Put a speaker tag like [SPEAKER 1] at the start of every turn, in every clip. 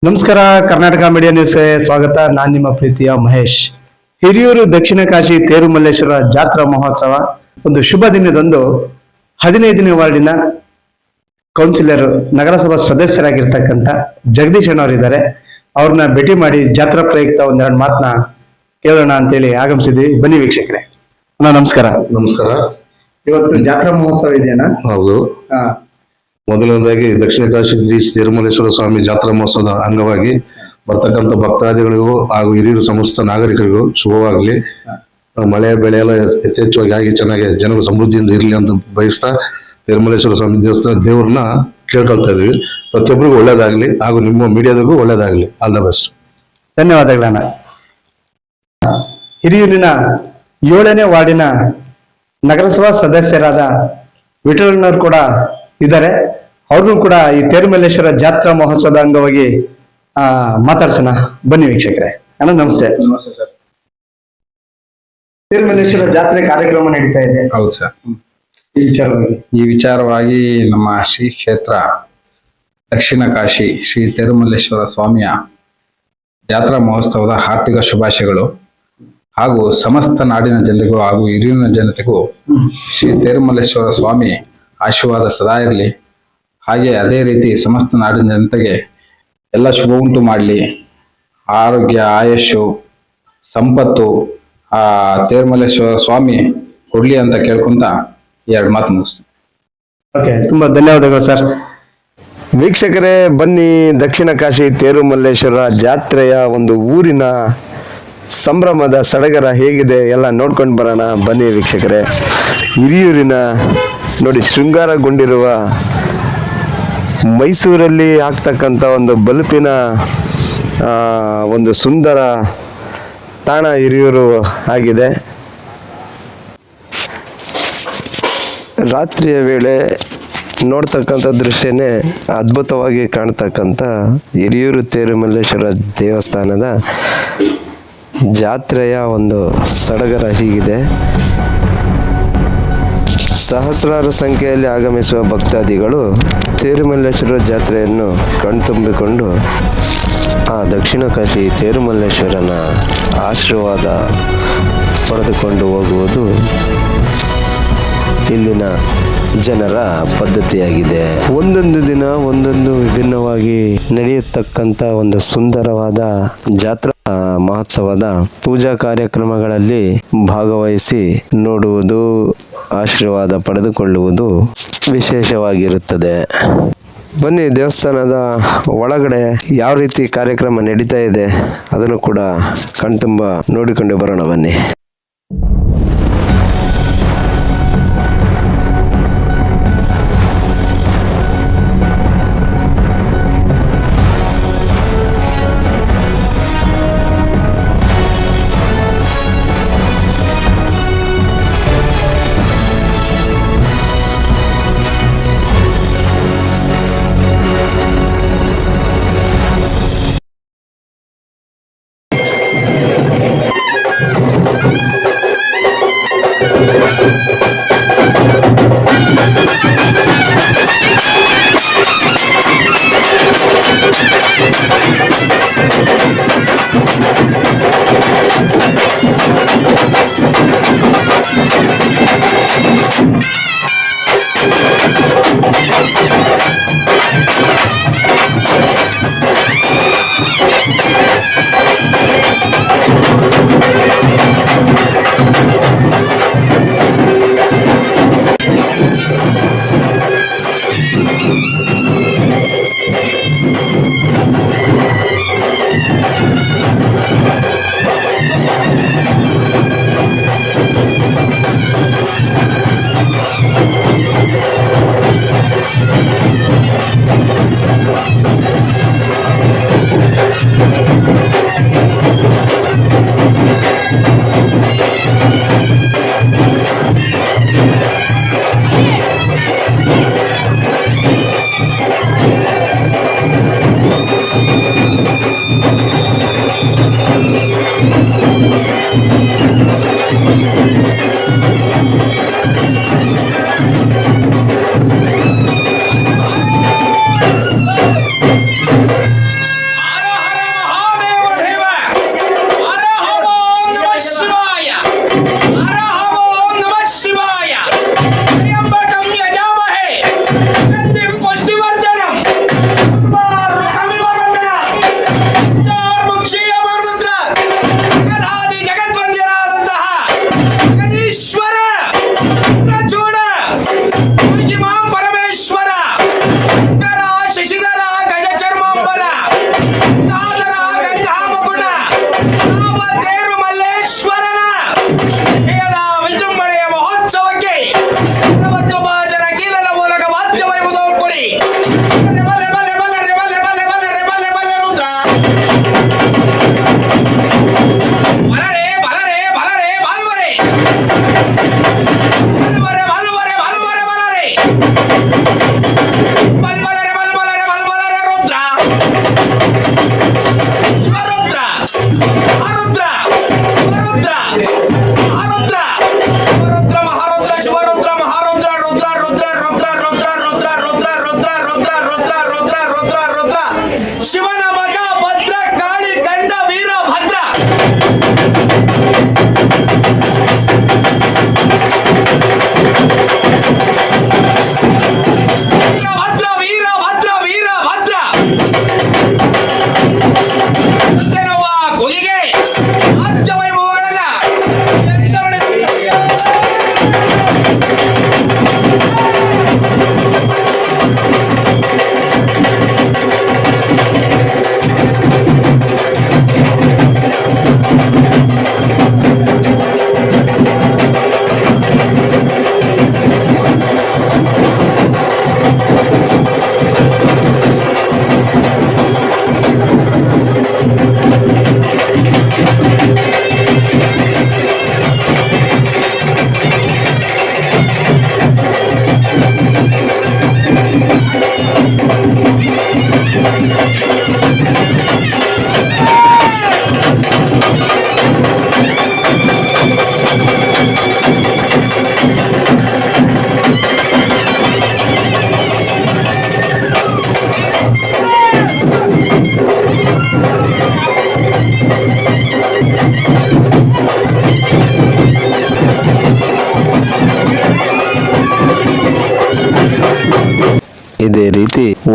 [SPEAKER 1] ನಮಸ್ಕಾರ, ಕರ್ನಾಟಕ ಮೀಡಿಯಾ ನ್ಯೂಸ್ಗೆ ಸ್ವಾಗತ. ನಾನು ನಿಮ್ಮ ಪ್ರೀತಿಯ ಮಹೇಶ್. ಹಿರಿಯೂರು ದಕ್ಷಿಣ ಕಾಶಿ ತೇರುಮಲ್ಲೇಶ್ವರ ಜಾತ್ರಾ ಮಹೋತ್ಸವ ಒಂದು ಶುಭ ದಿನದಂದು 15ನೇ ವಾರ್ಡಿನ ಕೌನ್ಸಿಲರ್, ನಗರಸಭಾ ಸದಸ್ಯರಾಗಿರ್ತಕ್ಕಂಥ ಜಗದೀಶ್ ಅಣ್ಣವರಿದ್ದಾರೆ. ಅವ್ರನ್ನ ಭೇಟಿ ಮಾಡಿ ಜಾತ್ರಾ ಪ್ರಯುಕ್ತ ಒಂದೆರಡು ಮಾತನ್ನ ಕೇಳೋಣ ಅಂತೇಳಿ ಆಗಮಿಸಿದ್ವಿ. ಬನ್ನಿ ವೀಕ್ಷಕರೇ. ಅಣ್ಣ ನಮಸ್ಕಾರ.
[SPEAKER 2] ನಮಸ್ಕಾರ.
[SPEAKER 1] ಇವತ್ತು ಜಾತ್ರಾ ಮಹೋತ್ಸವ ಇದೆಯಣ್ಣ?
[SPEAKER 2] ಹೌದು. ಮೊದಲನೇದಾಗಿ ದಕ್ಷಿಣ ಕಾಶಿ ಶ್ರೀ ತೇರುಮಲ್ಲೇಶ್ವರ ಸ್ವಾಮಿ ಜಾತ್ರಾ ಮಹೋತ್ಸವದ ಅಂಗವಾಗಿ ಬರ್ತಕ್ಕಂಥ ಭಕ್ತಾದಿಗಳಿಗೂ ಹಾಗೂ ಹಿರಿಯೂರು ಸಮಸ್ತ ನಾಗರಿಕರಿಗೂ ಶುಭವಾಗಲಿ. ಮಳೆ ಬೆಳೆ ಎಲ್ಲ ಯಥೇಚ್ಛವಾಗಿ ಆಗಿ ಚೆನ್ನಾಗಿ ಜನರು ಸಮೃದ್ಧಿಯಿಂದ ಇರಲಿ ಅಂತ ಬಯಸ್ತಾ ತೇರುಮಲ್ಲೇಶ್ವರ ಸ್ವಾಮಿ ದೇವ್ರನ್ನ ಕೇಳ್ಕೊಳ್ತಾ ಇದೀವಿ. ಪ್ರತಿಯೊಬ್ಬರಿಗೂ ಒಳ್ಳೇದಾಗ್ಲಿ ಹಾಗೂ ನಿಮ್ಮ ಮೀಡಿಯಾದಾಗೂ ಒಳ್ಳೇದಾಗ್ಲಿ. All the best.
[SPEAKER 1] ಧನ್ಯವಾದಗಳಣ್ಣ. ಹಿರಿಯೂರಿನ 7ನೇ ವಾರ್ಡಿನ ನಗರಸಭಾ ಸದಸ್ಯರಾದ ವಿಠಲಣ್ಣವ್ರು ಕೂಡ ಇದ್ದಾರೆ. ಅವ್ರನ್ನೂ ಕೂಡ ಈ ತೇರುಮಲ್ಲೇಶ್ವರ ಜಾತ್ರಾ ಮಹೋತ್ಸವದ ಅಂಗವಾಗಿ ಮಾತಾಡ್ಸೋಣ. ಬನ್ನಿ ವೀಕ್ಷಕರೇ. ಅಣ್ಣ ನಮಸ್ತೆ.
[SPEAKER 3] ನಮಸ್ತೆ ಸರ್.
[SPEAKER 1] ತೇರುಮಲ್ಲೇಶ್ವರ ಜಾತ್ರೆ ಕಾರ್ಯಕ್ರಮ ನಡೀತಾ ಇದೆ.
[SPEAKER 3] ಹೌದು ಸರ್.
[SPEAKER 1] ಈ
[SPEAKER 3] ವಿಚಾರವಾಗಿ ನಮ್ಮ ಶ್ರೀ ಕ್ಷೇತ್ರ ದಕ್ಷಿಣ ಕಾಶಿ ಶ್ರೀ ತೇರುಮಲ್ಲೇಶ್ವರ ಸ್ವಾಮಿಯ ಜಾತ್ರಾ ಮಹೋತ್ಸವದ ಹಾರ್ದಿಕ ಶುಭಾಶಯಗಳು. ಹಾಗೂ ಸಮಸ್ತ ನಾಡಿನ ಜನರಿಗೂ ಹಾಗೂ ಹಿರಿಯೂರಿನ ಜನತೆಗೂ ಶ್ರೀ ತೇರುಮಲ್ಲೇಶ್ವರ ಸ್ವಾಮಿ ಆಶೀರ್ವಾದ ಸದಾ ಇರಲಿ. ಹಾಗೆ ಅದೇ ರೀತಿ ಸಮಸ್ತ ನಾಡಿನ ಜನತೆಗೆ ಎಲ್ಲ ಶುಭ ಉಂಟು ಮಾಡಲಿ. ಆರೋಗ್ಯ, ಆಯುಷ್ಯು, ಸಂಪತ್ತು ಆ ತೇರುಮಲ್ಲೇಶ್ವರ ಸ್ವಾಮಿ ಕೊಡ್ಲಿ ಅಂತ ಕೇಳ್ಕೊಂತ 2 ಮಾತು ಮುಗಿಸ್ತೀನಿ.
[SPEAKER 1] ಓಕೆ, ತುಂಬಾ ಧನ್ಯವಾದಗಳು ಸರ್. ವೀಕ್ಷಕರೇ, ಬನ್ನಿ ದಕ್ಷಿಣ ಕಾಶಿ ತೇರುಮಲ್ಲೇಶ್ವರ ಜಾತ್ರೆಯ ಒಂದು ಊರಿನ ಸಂಭ್ರಮದ ಸಡಗರ ಹೇಗಿದೆ ಎಲ್ಲ ನೋಡ್ಕೊಂಡು ಬರೋಣ. ಬನ್ನಿ ವೀಕ್ಷಕರೇ. ಹಿರಿಯೂರಿನ ನೋಡಿ, ಶೃಂಗಾರಗೊಂಡಿರುವ ಮೈಸೂರಲ್ಲಿ ಆಗ್ತಕ್ಕಂಥ ಒಂದು ಬಲ್ಪಿನ ಒಂದು ಸುಂದರ ತಾಣ ಹಿರಿಯೂರು ಆಗಿದೆ. ರಾತ್ರಿಯ ವೇಳೆ ನೋಡ್ತಕ್ಕಂಥ ದೃಶ್ಯನೇ ಅದ್ಭುತವಾಗಿ ಕಾಣ್ತಕ್ಕಂಥ ಹಿರಿಯೂರು ತೇರುಮಲ್ಲೇಶ್ವರ ದೇವಸ್ಥಾನದ ಜಾತ್ರೆಯ ಒಂದು ಸಡಗರ ಹೀಗಿದೆ. ಸಹಸ್ರಾರು ಸಂಖ್ಯೆಯಲ್ಲಿ ಆಗಮಿಸುವ ಭಕ್ತಾದಿಗಳು ತೇರುಮಲ್ಲೇಶ್ವರ ಜಾತ್ರೆಯನ್ನು ಕಣ್ತುಂಬಿಕೊಂಡು ಆ ದಕ್ಷಿಣ ಕಾಶಿ ತೇರುಮಲ್ಲೇಶ್ವರನ ಆಶೀರ್ವಾದ ಪಡೆದುಕೊಂಡು ಹೋಗುವುದು ಇಲ್ಲಿನ ಜನರ ಪದ್ಧತಿಯಾಗಿದೆ. ಒಂದೊಂದು ದಿನ ಒಂದೊಂದು ವಿಭಿನ್ನವಾಗಿ ನಡೆಯತಕ್ಕಂಥ ಒಂದು ಸುಂದರವಾದ ಜಾತ್ರಾ ಮಹೋತ್ಸವದ ಪೂಜಾ ಕಾರ್ಯಕ್ರಮಗಳಲ್ಲಿ ಭಾಗವಹಿಸಿ ನೋಡುವುದು, ಆಶೀರ್ವಾದ ಪಡೆದುಕೊಳ್ಳುವುದು ವಿಶೇಷವಾಗಿರುತ್ತದೆ. ಬನ್ನಿ, ದೇವಸ್ಥಾನದ ಒಳಗಡೆ ಯಾವ ರೀತಿ ಕಾರ್ಯಕ್ರಮ ನಡೀತಾ ಇದೆ ಅದನ್ನು ಕೂಡ ಕಣ್ತುಂಬ ನೋಡಿಕೊಂಡು ಬರೋಣ. ಬನ್ನಿ.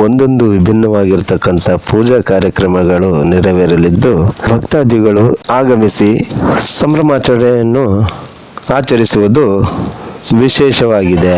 [SPEAKER 4] ಒಂದೊಂದು ವಿಭಿನ್ನವಾಗಿರ್ತಕ್ಕಂಥ ಪೂಜಾ ಕಾರ್ಯಕ್ರಮಗಳು ನೆರವೇರಲಿದ್ದು ಭಕ್ತಾದಿಗಳು ಆಗಮಿಸಿ ಸಂಭ್ರಮಾಚರಣೆಯನ್ನು ಆಚರಿಸುವುದು ವಿಶೇಷವಾಗಿದೆ.